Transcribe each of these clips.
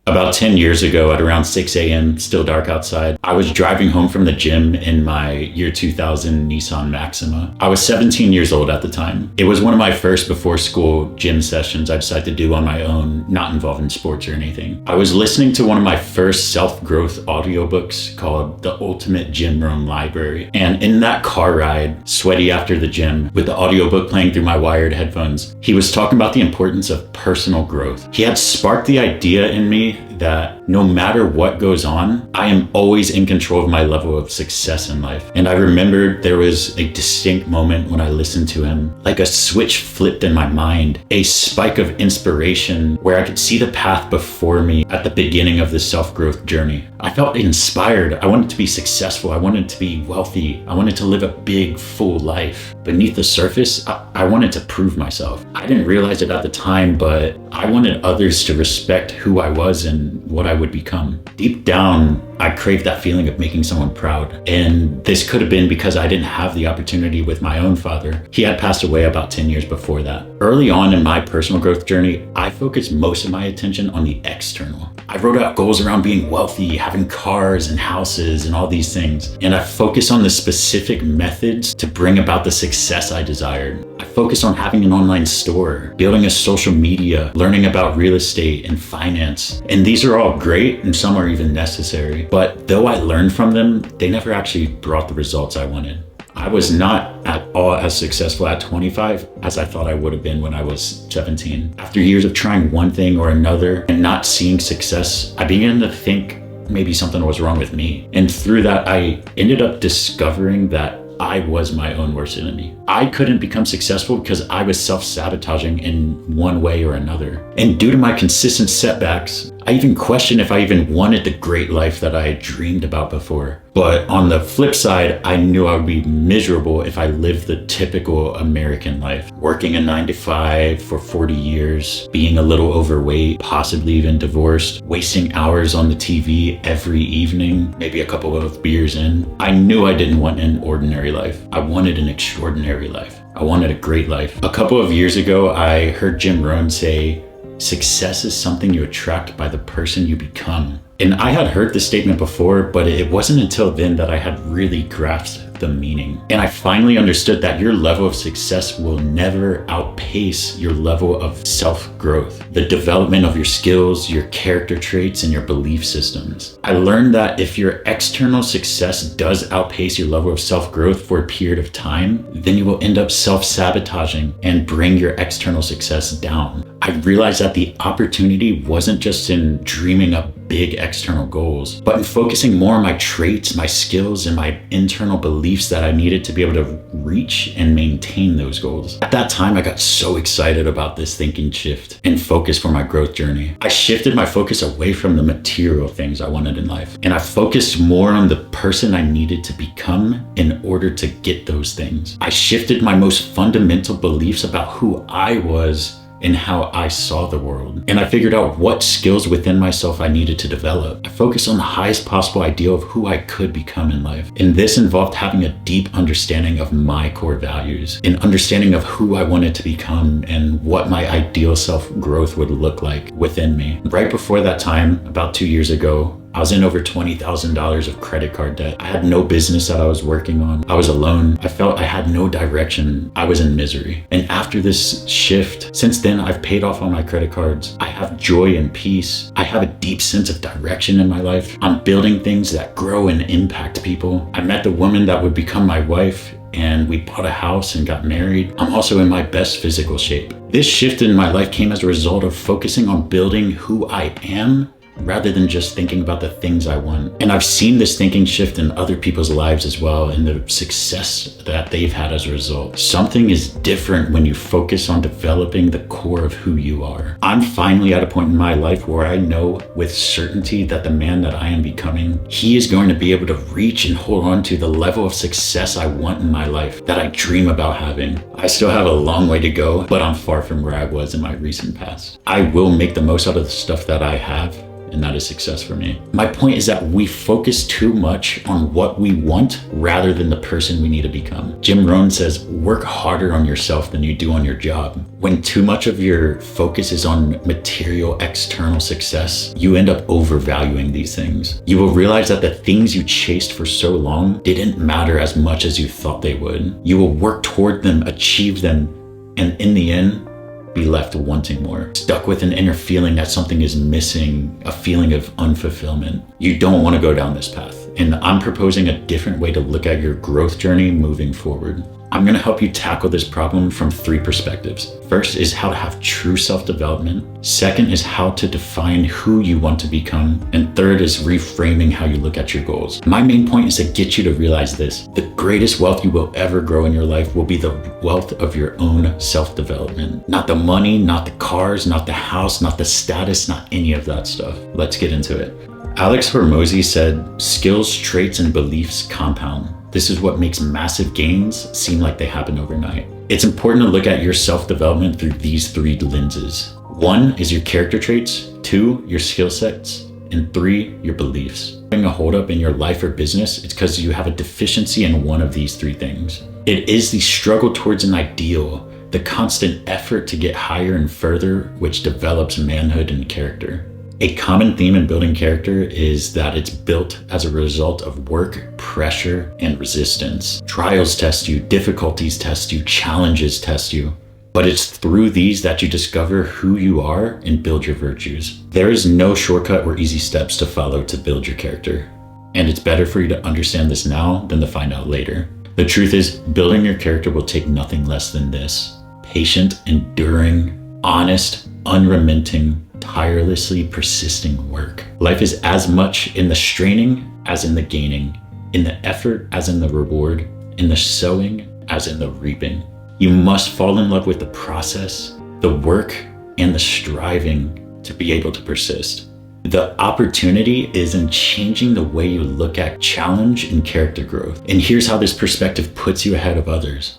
About 10 years ago at around 6 a.m., still dark outside, I was driving home from the gym in my year 2000 Nissan Maxima. I was 17 years old at the time. It was one of my first before school gym sessions I decided to do on my own, not involving sports or anything. I was listening to one of my first self-growth audiobooks called The Ultimate Gym Room Library. And in that car ride, sweaty after the gym, with the audiobook playing through my wired headphones, he was talking about the importance of personal growth. He had sparked the idea in me that no matter what goes on, I am always in control of my level of success in life. And I remember there was a distinct moment when I listened to him, like a switch flipped in my mind, a spike of inspiration where I could see the path before me at the beginning of this self-growth journey. I felt inspired. I wanted to be successful. I wanted to be wealthy. I wanted to live a big, full life. Beneath the surface, I wanted to prove myself. I didn't realize it at the time, but I wanted others to respect who I was and what I would become. Deep down, I craved that feeling of making someone proud. And this could have been because I didn't have the opportunity with my own father. He had passed away about 10 years before that. Early on in my personal growth journey, I focused most of my attention on the external. I wrote out goals around being wealthy, having cars and houses and all these things. And I focused on the specific methods to bring about the success I desired. I focused on having an online store, building a social media, learning about real estate and finance. And these are all great and some are even necessary. But though I learned from them, they never actually brought the results I wanted. I was not at all as successful at 25 as I thought I would have been when I was 17. After years of trying one thing or another and not seeing success, I began to think maybe something was wrong with me. And through that, I ended up discovering that I was my own worst enemy. I couldn't become successful because I was self-sabotaging in one way or another. And due to my consistent setbacks, I even questioned if I even wanted the great life that I had dreamed about before. But on the flip side, I knew I would be miserable if I lived the typical American life. Working a 9-to-5 for 40 years, being a little overweight, possibly even divorced, wasting hours on the TV every evening, maybe a couple of beers in. I knew I didn't want an ordinary life. I wanted an extraordinary life. I wanted a great life. A couple of years ago, I heard Jim Rohn say, "Success is something you attract by the person you become." And I had heard this statement before, but it wasn't until then that I had really grasped the meaning. And I finally understood that your level of success will never outpace your level of self-growth, the development of your skills, your character traits, and your belief systems. I learned that if your external success does outpace your level of self-growth for a period of time, then you will end up self-sabotaging and bring your external success down. I realized that the opportunity wasn't just in dreaming up big external goals, but in focusing more on my traits, my skills, and my internal beliefs that I needed to be able to reach and maintain those goals. At that time, I got so excited about this thinking shift and focus for my growth journey. I shifted my focus away from the material things I wanted in life, and I focused more on the person I needed to become in order to get those things. I shifted my most fundamental beliefs about who I was and how I saw the world. And I figured out what skills within myself I needed to develop. I focused on the highest possible ideal of who I could become in life. And this involved having a deep understanding of my core values, an understanding of who I wanted to become and what my ideal self-growth would look like within me. Right before that time, about 2 years ago, I was in over $20,000 of credit card debt. I had no business that I was working on. I was alone. I felt I had no direction. I was in misery. And after this shift, since then, I've paid off all my credit cards. I have joy and peace. I have a deep sense of direction in my life. I'm building things that grow and impact people. I met the woman that would become my wife, and we bought a house and got married. I'm also in my best physical shape. This shift in my life came as a result of focusing on building who I am rather than just thinking about the things I want. And I've seen this thinking shift in other people's lives as well and the success that they've had as a result. Something is different when you focus on developing the core of who you are. I'm finally at a point in my life where I know with certainty that the man that I am becoming, he is going to be able to reach and hold on to the level of success I want in my life, that I dream about having. I still have a long way to go, but I'm far from where I was in my recent past. I will make the most out of the stuff that I have and that is success for me. My point is that we focus too much on what we want rather than the person we need to become. Jim Rohn says, work harder on yourself than you do on your job. When too much of your focus is on material, external success, you end up overvaluing these things. You will realize that the things you chased for so long didn't matter as much as you thought they would. You will work toward them, achieve them, and in the end, be left wanting more, stuck with an inner feeling that something is missing, a feeling of unfulfillment. You don't want to go down this path. And I'm proposing a different way to look at your growth journey moving forward. I'm going to help you tackle this problem from 3 perspectives. First is how to have true self-development. Second is how to define who you want to become. And third is reframing how you look at your goals. My main point is to get you to realize this. The greatest wealth you will ever grow in your life will be the wealth of your own self-development. Not the money, not the cars, not the house, not the status, not any of that stuff. Let's get into it. Alex Hormozy said, skills, traits, and beliefs compound. This is what makes massive gains seem like they happen overnight. It's important to look at your self-development through these 3 lenses. 1 is your character traits, 2, your skill sets, and 3, your beliefs. Having a holdup in your life or business, it's because you have a deficiency in one of these 3 things. It is the struggle towards an ideal, the constant effort to get higher and further, which develops manhood and character. A common theme in building character is that it's built as a result of work, pressure, and resistance. Trials test you, difficulties test you, challenges test you. But it's through these that you discover who you are and build your virtues. There is no shortcut or easy steps to follow to build your character. And it's better for you to understand this now than to find out later. The truth is, building your character will take nothing less than this: patient, enduring, honest, unrelenting, tirelessly persisting work. Life is as much in the straining as in the gaining, in the effort as in the reward, in the sowing as in the reaping. You must fall in love with the process, the work, and the striving to be able to persist. The opportunity is in changing the way you look at challenge and character growth. And here's how this perspective puts you ahead of others.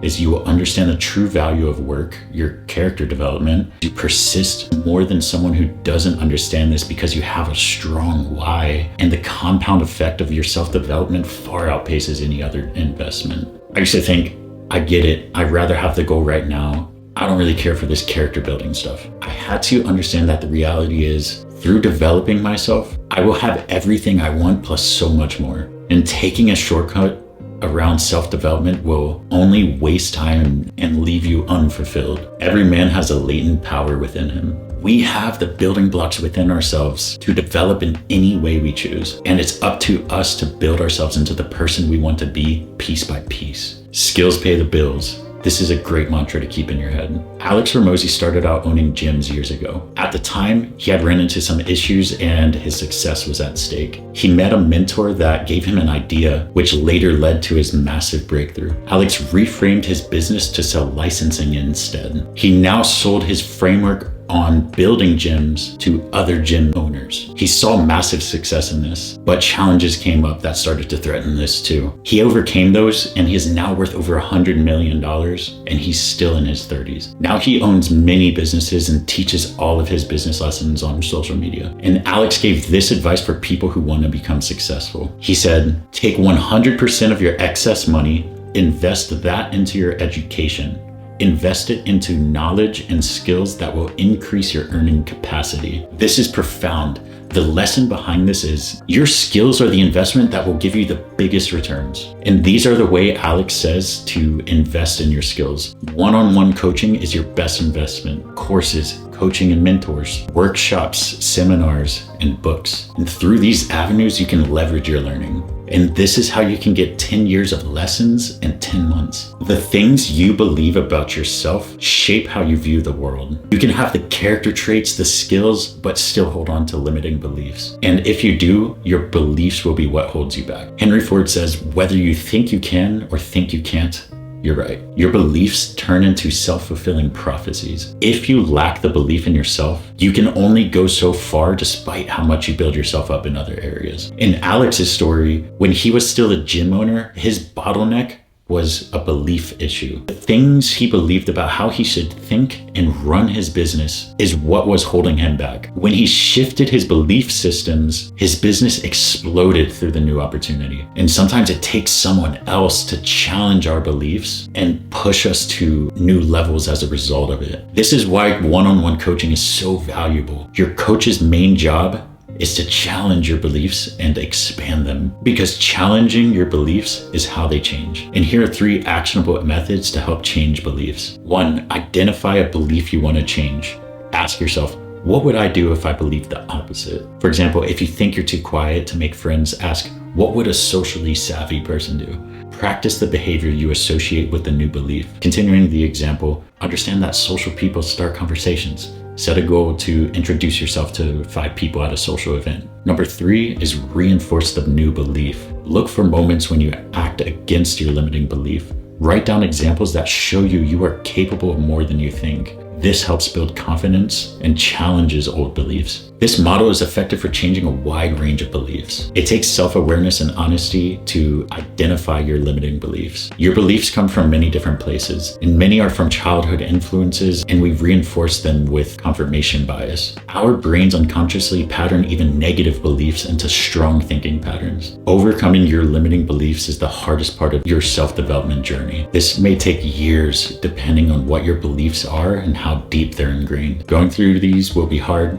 Is you will understand the true value of work, your character development. You persist more than someone who doesn't understand this because you have a strong why, and the compound effect of your self-development far outpaces any other investment. I used to think, I get it, I'd rather have the goal right now. I don't really care for this character building stuff. I had to understand that the reality is, through developing myself, I will have everything I want plus so much more. And taking a shortcut around self-development will only waste time and leave you unfulfilled. Every man has a latent power within him. We have the building blocks within ourselves to develop in any way we choose. And it's up to us to build ourselves into the person we want to be piece by piece. Skills pay the bills. This is a great mantra to keep in your head. Alex Hormozy started out owning gyms years ago. At the time, he had ran into some issues and his success was at stake. He met a mentor that gave him an idea, which later led to his massive breakthrough. Alex reframed his business to sell licensing instead. He now sold his framework on building gyms to other gym owners. He saw massive success in this, but challenges came up that started to threaten this too. He overcame those and he is now worth over $100 million and he's still in his 30s. Now he owns many businesses and teaches all of his business lessons on social media. And Alex gave this advice for people who want to become successful. He said, take 100% of your excess money, invest that into your education. Invest it into knowledge and skills that will increase your earning capacity. This is profound. The lesson behind this is your skills are the investment that will give you the biggest returns. And these are the way Alex says to invest in your skills. One-on-one coaching is your best investment. Courses, coaching and mentors, workshops, seminars, and books. And through these avenues, you can leverage your learning. And this is how you can get 10 years of lessons in 10 months. The things you believe about yourself shape how you view the world. You can have the character traits, the skills, but still hold on to limiting beliefs. And if you do, your beliefs will be what holds you back. Henry Ford says, whether you think you can or think you can't, you're right. Your beliefs turn into self-fulfilling prophecies. If you lack the belief in yourself, you can only go so far despite how much you build yourself up in other areas. In Alex's story, when he was still a gym owner, his bottleneck was a belief issue. The things he believed about how he should think and run his business is what was holding him back. When he shifted his belief systems, his business exploded through the new opportunity. And sometimes it takes someone else to challenge our beliefs and push us to new levels as a result of it. This is why one-on-one coaching is so valuable. Your coach's main job is to challenge your beliefs and expand them, because challenging your beliefs is how they change. And here are 3 actionable methods to help change beliefs. 1, identify a belief you want to change. Ask yourself, what would I do if I believed the opposite? For example, if you think you're too quiet to make friends, ask, what would a socially savvy person do? Practice the behavior you associate with the new belief. Continuing the example, understand that social people start conversations. Set a goal to introduce yourself to 5 people at a social event. Number 3 is reinforce the new belief. Look for moments when you act against your limiting belief. Write down examples that show you are capable of more than you think. This helps build confidence and challenges old beliefs. This model is effective for changing a wide range of beliefs. It takes self-awareness and honesty to identify your limiting beliefs. Your beliefs come from many different places, and many are from childhood influences, and we reinforce them with confirmation bias. Our brains unconsciously pattern even negative beliefs into strong thinking patterns. Overcoming your limiting beliefs is the hardest part of your self-development journey. This may take years depending on what your beliefs are and how deep they're ingrained. Going through these will be hard.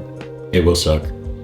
It will suck,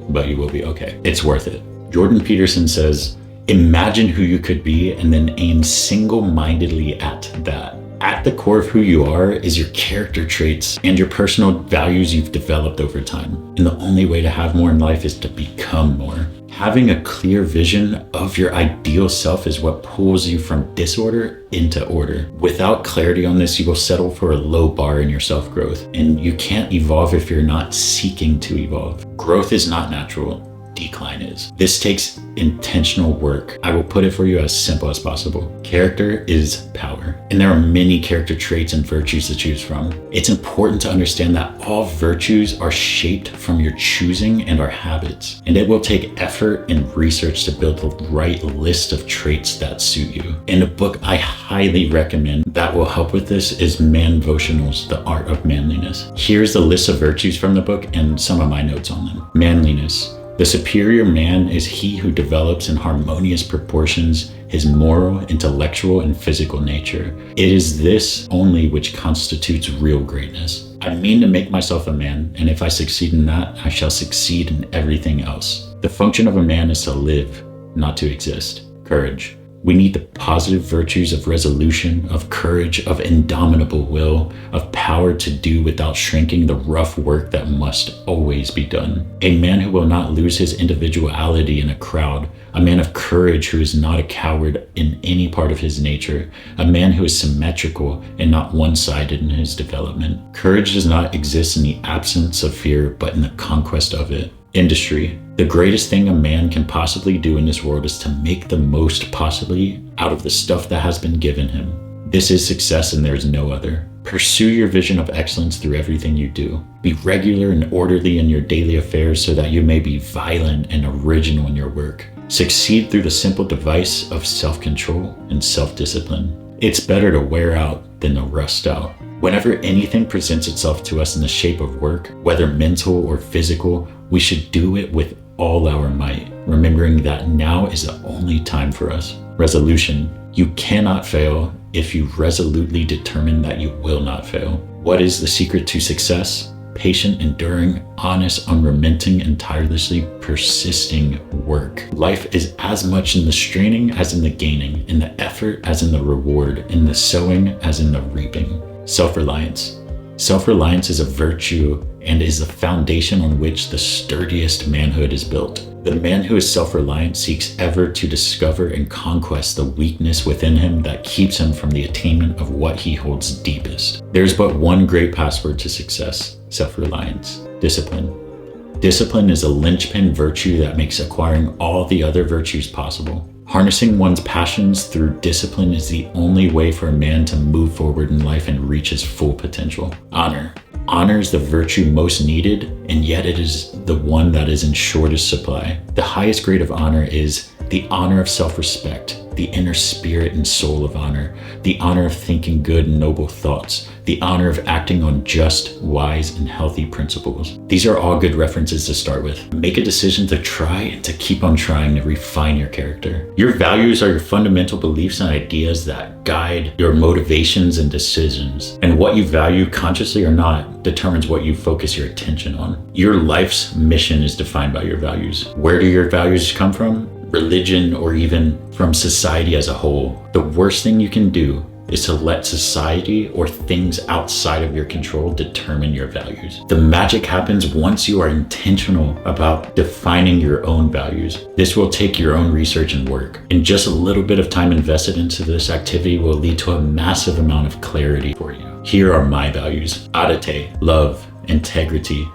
but you will be okay. It's worth it. Jordan Peterson says, imagine who you could be and then aim single-mindedly at that. At the core of who you are is your character traits and your personal values you've developed over time. And the only way to have more in life is to become more. Having a clear vision of your ideal self is what pulls you from disorder into order. Without clarity on this, you will settle for a low bar in your self-growth, and you can't evolve if you're not seeking to evolve. Growth is not natural. Decline is. This takes intentional work. I will put it for you as simple as possible. Character is power, and there are many character traits and virtues to choose from. It's important to understand that all virtues are shaped from your choosing and our habits, and it will take effort and research to build the right list of traits that suit you. And a book I highly recommend that will help with this is Manvotionals, The Art of Manliness. Here's the list of virtues from the book and some of my notes on them. Manliness. The superior man is he who develops in harmonious proportions his moral, intellectual, and physical nature. It is this only which constitutes real greatness. I mean to make myself a man, and if I succeed in that, I shall succeed in everything else. The function of a man is to live, not to exist. Courage. We need the positive virtues of resolution, of courage, of indomitable will, of power to do without shrinking the rough work that must always be done. A man who will not lose his individuality in a crowd, a man of courage who is not a coward in any part of his nature, a man who is symmetrical and not one-sided in his development. Courage does not exist in the absence of fear, but in the conquest of it. Industry. The greatest thing a man can possibly do in this world is to make the most possibly out of the stuff that has been given him. This is success and there is no other. Pursue your vision of excellence through everything you do. Be regular and orderly in your daily affairs so that you may be violent and original in your work. Succeed through the simple device of self-control and self-discipline. It's better to wear out than to rust out. Whenever anything presents itself to us in the shape of work, whether mental or physical, we should do it with all our might, remembering that now is the only time for us. Resolution. You cannot fail if you resolutely determine that you will not fail. What is the secret to success? Patient, enduring, honest, unrelenting, and tirelessly persisting work. Life is as much in the straining as in the gaining, in the effort as in the reward, in the sowing as in the reaping. Self-reliance. Self-reliance is a virtue and is the foundation on which the sturdiest manhood is built. The man who is self-reliant seeks ever to discover and conquest the weakness within him that keeps him from the attainment of what he holds deepest. There's but one great password to success: self-reliance. Discipline. Discipline is a linchpin virtue that makes acquiring all the other virtues possible. Harnessing one's passions through discipline is the only way for a man to move forward in life and reach his full potential. Honor. Honor is the virtue most needed, and yet it is the one that is in shortest supply. The highest grade of honor is the honor of self-respect. the inner spirit and soul of honor, the honor of thinking good and noble thoughts, the honor of acting on just, wise, and healthy principles. These are all good references to start with. Make a decision to try and to keep on trying to refine your character. Your values are your fundamental beliefs and ideas that guide your motivations and decisions. And what you value, consciously or not, determines what you focus your attention on. Your life's mission is defined by your values. Where do your values come from? Religion, or even from society as a whole. The worst thing you can do is to let society or things outside of your control determine your values. The magic happens once you are intentional about defining your own values. This will take your own research and work, and just a little bit of time invested into this activity will lead to a massive amount of clarity for you. Here are my values: arete, love, integrity,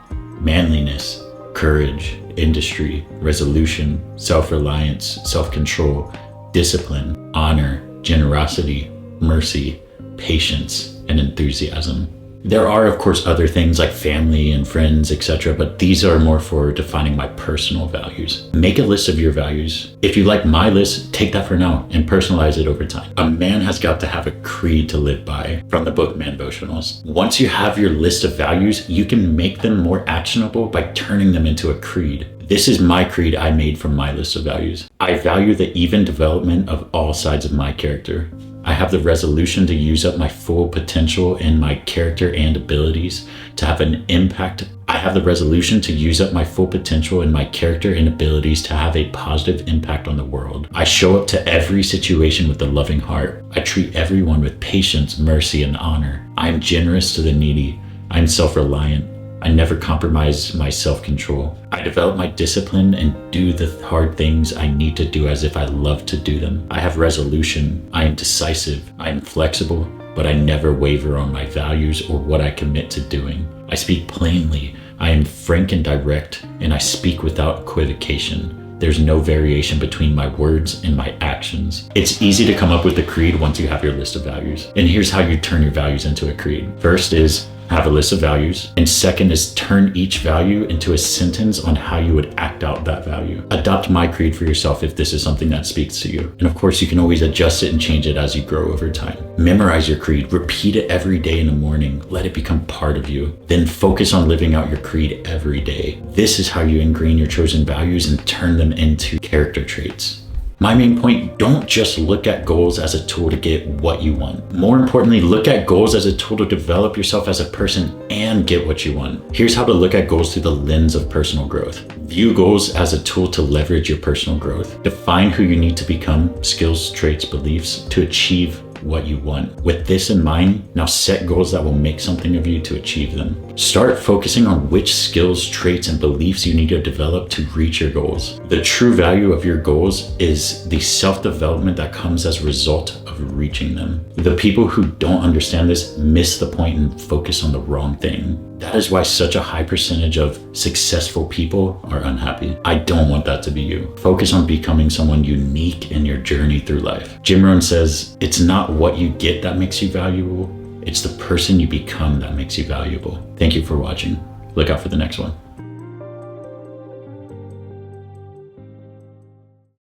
manliness, courage, industry, resolution, self-reliance, self-control, discipline, honor, generosity, mercy, patience, and enthusiasm. There are, of course, other things like family and friends, etc., but these are more for defining my personal values. Make a list of your values. If you like my list, take that for now and personalize it over time. A man has got to have a creed to live by, from the book Man Devotionals. Once you have your list of values, you can make them more actionable by turning them into a creed. This is my creed I made from my list of values. I value the even development of all sides of my character. I have the resolution to use up my full potential in my character and abilities to have an impact. I have the resolution to use up my full potential in my character and abilities to have a positive impact on the world. I show up to every situation with a loving heart. I treat everyone with patience, mercy, and honor. I am generous to the needy. I am self-reliant. I never compromise my self-control. I develop my discipline and do the hard things I need to do as if I love to do them. I have resolution. I am decisive. I am flexible, but I never waver on my values or what I commit to doing. I speak plainly. I am frank and direct, and I speak without equivocation. There's no variation between my words and my actions. It's easy to come up with a creed once you have your list of values. And here's how you turn your values into a creed. First is have a list of values. And second is turn each value into a sentence on how you would act out that value. Adopt my creed for yourself if this is something that speaks to you. And of course, you can always adjust it and change it as you grow over time. Memorize your creed. Repeat it every day in the morning. Let it become part of you. Then focus on living out your creed every day. This is how you ingrain your chosen values and turn them into character traits. My main point, don't just look at goals as a tool to get what you want. More importantly, look at goals as a tool to develop yourself as a person and get what you want. Here's how to look at goals through the lens of personal growth. View goals as a tool to leverage your personal growth. Define who you need to become, skills, traits, beliefs, to achieve what you want. With this in mind, now set goals that will make something of you to achieve them. Start focusing on which skills, traits, and beliefs you need to develop to reach your goals. The true value of your goals is the self-development that comes as a result of reaching them. The people who don't understand this miss the point and focus on the wrong thing. That is why such a high percentage of successful people are unhappy. I don't want that to be you. Focus on becoming someone unique in your journey through life. Jim Rohn says, it's not what you get that makes you valuable. It's the person you become that makes you valuable. Thank you for watching. Look out for the next one.